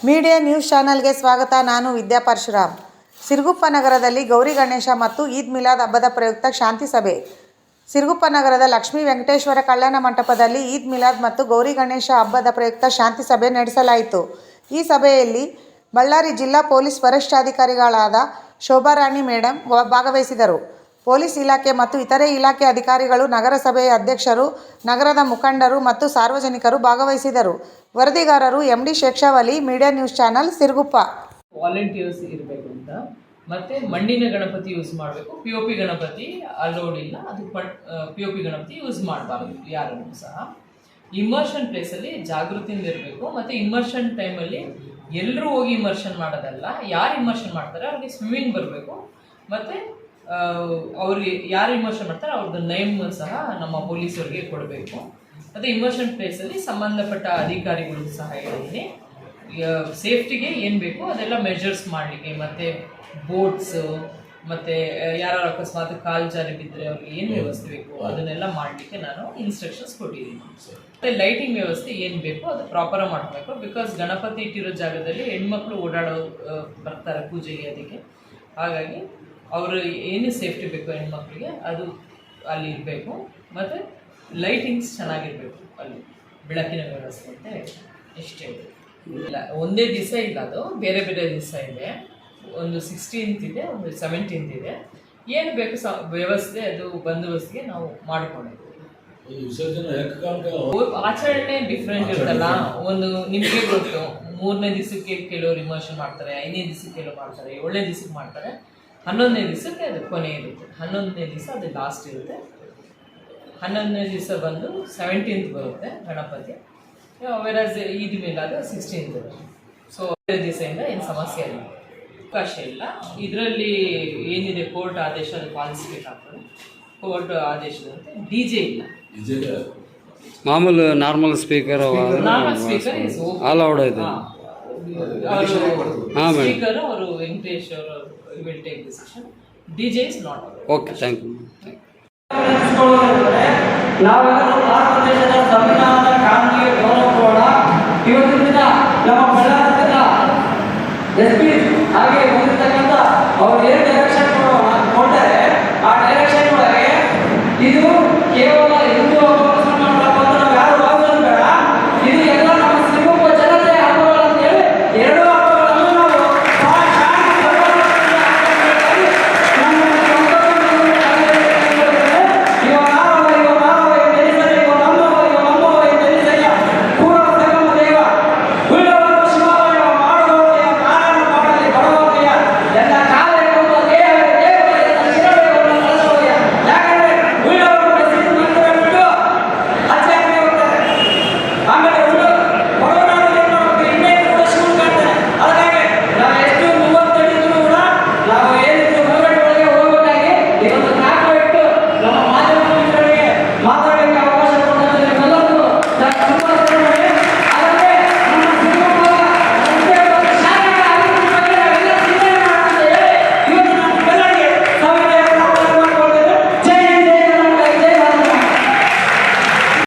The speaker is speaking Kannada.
ಮೀಡಿಯಾ ನ್ಯೂಸ್ ಚಾನಲ್ಗೆ ಸ್ವಾಗತ. ನಾನು ವಿದ್ಯಾ ಪರಶುರಾಮ್. ಸಿರುಗುಪ್ಪ ನಗರದಲ್ಲಿ ಗೌರಿ ಗಣೇಶ ಮತ್ತು ಈದ್ ಮಿಲಾದ್ ಹಬ್ಬದ ಪ್ರಯುಕ್ತ ಶಾಂತಿ ಸಭೆ. ಸಿರುಗುಪ್ಪ ನಗರದ ಲಕ್ಷ್ಮೀ ವೆಂಕಟೇಶ್ವರ ಕಲ್ಯಾಣ ಮಂಟಪದಲ್ಲಿ ಈದ್ ಮಿಲಾದ್ ಮತ್ತು ಗೌರಿ ಗಣೇಶ ಹಬ್ಬದ ಪ್ರಯುಕ್ತ ಶಾಂತಿ ಸಭೆ ನಡೆಸಲಾಯಿತು. ಈ ಸಭೆಯಲ್ಲಿ ಬಳ್ಳಾರಿ ಜಿಲ್ಲಾ ಪೊಲೀಸ್ ವರಿಷ್ಠಾಧಿಕಾರಿಗಳಾದ ಶೋಭಾರಾಣಿ ಮೇಡಮ್ ಭಾಗವಹಿಸಿದರು. ಪೊಲೀಸ್ ಇಲಾಖೆ ಮತ್ತು ಇತರೆ ಇಲಾಖೆ ಅಧಿಕಾರಿಗಳು, ನಗರಸಭೆಯ ಅಧ್ಯಕ್ಷರು, ನಗರದ ಮುಖಂಡರು ಮತ್ತು ಸಾರ್ವಜನಿಕರು ಭಾಗವಹಿಸಿದರು. ವರದಿಗಾರರು MD Shekshavali, media news channel, Siruguppa. Volunteers ಇರಬೇಕು ಅಂತ, ಮತ್ತೆ ಮಣ್ಣಿನ ಗಣಪತಿ ಯೂಸ್ ಮಾಡಬೇಕು. POP ಗಣಪತಿ ಅಲೋಡ್ ಇಲ್ಲ, ಅದು POP ಗಣಪತಿ ಯೂಸ್ ಮಾಡಬಾರ್ದು ಯಾರನ್ನು ಸಹ. ಇಮರ್ಷನ್ ಪ್ಲೇಸಲ್ಲಿ ಜಾಗೃತಿಯಿಂದ ಇರಬೇಕು. ಮತ್ತು ಇಮರ್ಷನ್ ಟೈಮಲ್ಲಿ ಎಲ್ಲರೂ ಹೋಗಿ ಇಮರ್ಷನ್ ಮಾಡೋದಲ್ಲ, ಯಾರು ಇಮರ್ಷನ್ ಮಾಡ್ತಾರೆ ಅವ್ರಿಗೆ ಸ್ವಿಮ್ಮಿಂಗ್ ಬರಬೇಕು. ಮತ್ತು ಅವ್ರಿಗೆ ಯಾರು ಇಮರ್ಷನ್ ಮಾಡ್ತಾರೆ ಅವ್ರದ್ದು ನೇಮ್ ಸಹ ನಮ್ಮ ಪೊಲೀಸರಿಗೆ ಕೊಡಬೇಕು. ಮತ್ತು ಇಮರ್ಷನ್ ಪ್ಲೇಸಲ್ಲಿ ಸಂಬಂಧಪಟ್ಟ ಅಧಿಕಾರಿಗಳು ಸಹ ಹೇಳಿದ್ದೀನಿ, ಸೇಫ್ಟಿಗೆ ಏನು ಬೇಕು ಅದೆಲ್ಲ ಮೆಜರ್ಸ್ ಮಾಡಲಿಕ್ಕೆ, ಮತ್ತು ಬೋಟ್ಸು, ಮತ್ತು ಯಾರು ಅಕಸ್ಮಾತ್ ಕಾಲು ಜಾರಿ ಬಿದ್ದರೆ ಅವ್ರಿಗೆ ಏನು ವ್ಯವಸ್ಥೆ ಬೇಕು ಅದನ್ನೆಲ್ಲ ಮಾಡಲಿಕ್ಕೆ ನಾನು ಇನ್ಸ್ಟ್ರಕ್ಷನ್ಸ್ ಕೊಟ್ಟಿದ್ದೀನಿ. ಮತ್ತು ಲೈಟಿಂಗ್ ವ್ಯವಸ್ಥೆ ಏನು ಬೇಕು ಅದು ಪ್ರಾಪರಾಗಿ ಮಾಡಬೇಕು. ಬಿಕಾಸ್ ಗಣಪತಿ ಇಟ್ಟಿರೋ ಜಾಗದಲ್ಲಿ ಹೆಣ್ಮಕ್ಳು ಓಡಾಡೋ ಬರ್ತಾರೆ ಪೂಜೆಗೆ, ಅದಕ್ಕೆ ಹಾಗಾಗಿ ಅವರು ಏನು ಸೇಫ್ಟಿ ಬೇಕು ಹೆಣ್ಮಕ್ಳಿಗೆ ಅದು ಅಲ್ಲಿ ಇರಬೇಕು. ಮತ್ತು ಲೈಟಿಂಗ್ಸ್ ಚೆನ್ನಾಗಿರಬೇಕು, ಅಲ್ಲಿ ಬೆಳಕಿನ ವ್ಯವಸ್ಥೆ ಅಂತ ಹೇಳಿ ಇಷ್ಟೇ. ಇಲ್ಲ ಒಂದೇ ದಿವಸ ಇಲ್ಲ, ಅದು ಬೇರೆ ಬೇರೆ ದಿವಸ ಇದೆ. ಒಂದು 16th ಇದೆ, ಒಂದು 17th ಇದೆ. ಏನು ಬೇಕು ವ್ಯವಸ್ಥೆ ಅದು ಬಂದೋಬಸ್ತ್ಗೆ ನಾವು ಮಾಡಿಕೊಂಡಿದ್ದೀವಿ. ಆಚರಣೆ ಡಿಫ್ರೆಂಟ್ ಇರುತ್ತಲ್ಲ. ಒಂದು ನಿಮಗೆ ಗೊತ್ತು, 3ನೇ ದಿವಸಕ್ಕೆ ಕೆಲವರು ಇಮರ್ಷನ್ ಮಾಡ್ತಾರೆ, 5ನೇ ದಿವಸಕ್ಕೆ ಕೆಲವರು ಮಾಡ್ತಾರೆ, 7ನೇ ದಿವಸಕ್ಕೆ ಮಾಡ್ತಾರೆ, 11ನೇ ದಿವಸಕ್ಕೆ ಅದು ಕೊನೆ ಇರುತ್ತೆ. 11ನೇ ದಿವಸ ಅದು ಲಾಸ್ಟ್ ಇರುತ್ತೆ. 11ನೇ ದಿವಸ ಬಂದು 17th ಬರುತ್ತೆ ಗಣಪತಿ. ವೆರಾಸ್ ಈದ್ ಮಿಲಾದ್ 16th ಬರುತ್ತೆ. ಸೊ ದಿವಸದಿಂದ ಏನು ಸಮಸ್ಯೆ ಇಲ್ಲ, ಅವಕಾಶ ಇಲ್ಲ. ಇದರಲ್ಲಿ ಏನಿದೆ ಕೋರ್ಟ್ ಆದೇಶ ಅದು ಪಾಲಿಸಬೇಕಾಗ್ತದೆ. ಕೋರ್ಟ್ ಆದೇಶದಂತೆ DJ ಇಲ್ಲ, ಮಾಮೂಲು normal speaker is all out ಆಯ್ತು. ಸ್ಪೀಕರ್ ಅವರು ವೆಂಕಟೇಶ್ ಅವರು will take decision. DJ is not. Okay, thank you. ನಾವೆಲ್ಲರೂ ಭಾರತ ದೇಶದ ಸಂವಿಧಾನದ ಕಾನೂನಿಗೆ ಗೌರವ ಕೊಡೋಣ. ಇವತ್ತಿನ ದಿನ ನಮ್ಮ ಬಳ್ಳಾರಿ SP ಹಾಗೆ ಬಂದಿರತಕ್ಕಂಥ ಅವರು ಏನು